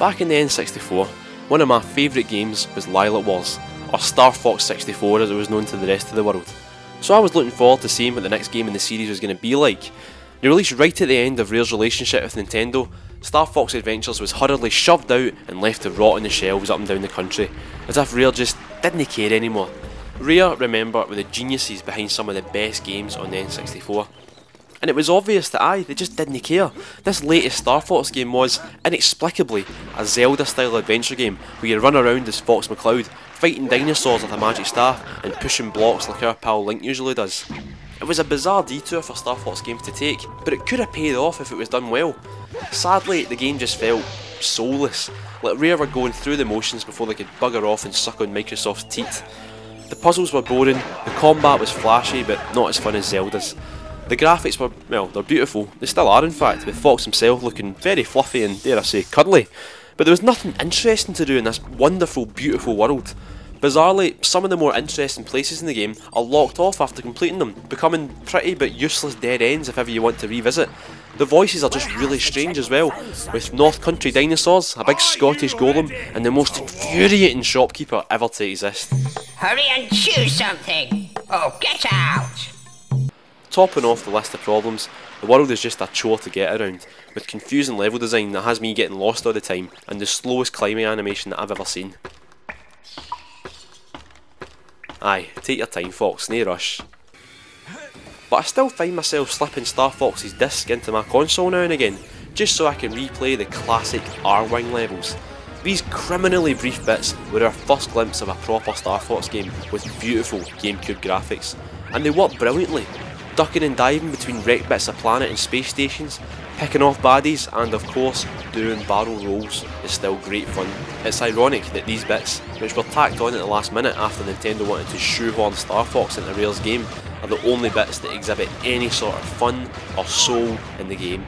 Back in the N64, one of my favourite games was Lilac Wars, or Starfox 64 as it was known to the rest of the world. So I was looking forward to seeing what the next game in the series was going to be like. Released right at the end of Rare's relationship with Nintendo, Starfox Adventures was hurriedly shoved out and left to rot on the shelves up and down the country, as if Rare just didn't care anymore. Rare, remember, were the geniuses behind some of the best games on the N64. And it was obvious that they just didn't care. This latest Star Fox game was, inexplicably, a Zelda style adventure game where you run around as Fox McCloud, fighting dinosaurs with a magic staff and pushing blocks like our pal Link usually does. It was a bizarre detour for Star Fox games to take, but it could have paid off if it was done well. Sadly, the game just felt soulless, like Rare were going through the motions before they could bugger off and suck on Microsoft's teeth. The puzzles were boring, the combat was flashy but not as fun as Zelda's. The graphics were, well, they're beautiful, they still are in fact, with Fox himself looking very fluffy and, dare I say, cuddly. But there was nothing interesting to do in this wonderful, beautiful world. Bizarrely, some of the more interesting places in the game are locked off after completing them, becoming pretty but useless dead ends if ever you want to revisit. The voices are just really strange as well, with North Country dinosaurs, a big Scottish golem, and the most infuriating shopkeeper ever to exist. Hurry and choose something, or get out! Topping off the list of problems, the world is just a chore to get around, with confusing level design that has me getting lost all the time, and the slowest climbing animation that I've ever seen. Aye, take your time Fox, no rush. But I still find myself slipping Star Fox's disc into my console now and again, just so I can replay the classic R-Wing levels. These criminally brief bits were our first glimpse of a proper Star Fox game with beautiful Gamecube graphics, and they work brilliantly. Ducking and diving between wrecked bits of planet and space stations, picking off baddies, and of course doing barrel rolls is still great fun. It's ironic that these bits, which were tacked on at the last minute after Nintendo wanted to shoehorn Star Fox into Rare's game, are the only bits that exhibit any sort of fun or soul in the game.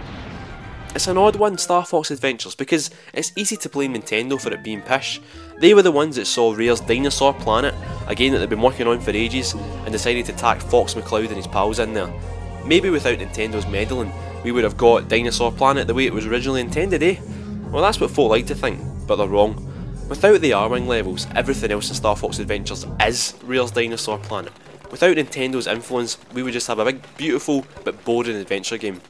It's an odd one, Star Fox Adventures, because it's easy to blame Nintendo for it being Pish. They were the ones that saw Rare's Dinosaur Planet, a game that they've been working on for ages, and decided to tack Fox McCloud and his pals in there. Maybe without Nintendo's meddling, we would have got Dinosaur Planet the way it was originally intended, eh? Well, that's what folk like to think, but they're wrong. Without the R-Wing levels, everything else in Star Fox Adventures is Rare's Dinosaur Planet. Without Nintendo's influence, we would just have a big, beautiful, but boring adventure game.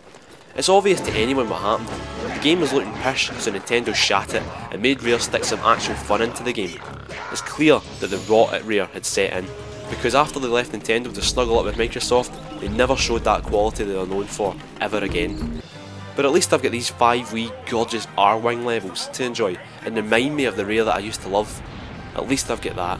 It's obvious to anyone what happened. The game was looking pish, so Nintendo shat it and made Rare stick some actual fun into the game. It's clear that the rot at Rare had set in, because after they left Nintendo to snuggle up with Microsoft, they never showed that quality they are known for ever again. But at least I've got these 5 wee gorgeous R-Wing levels to enjoy and remind me of the Rare that I used to love. At least I've got that.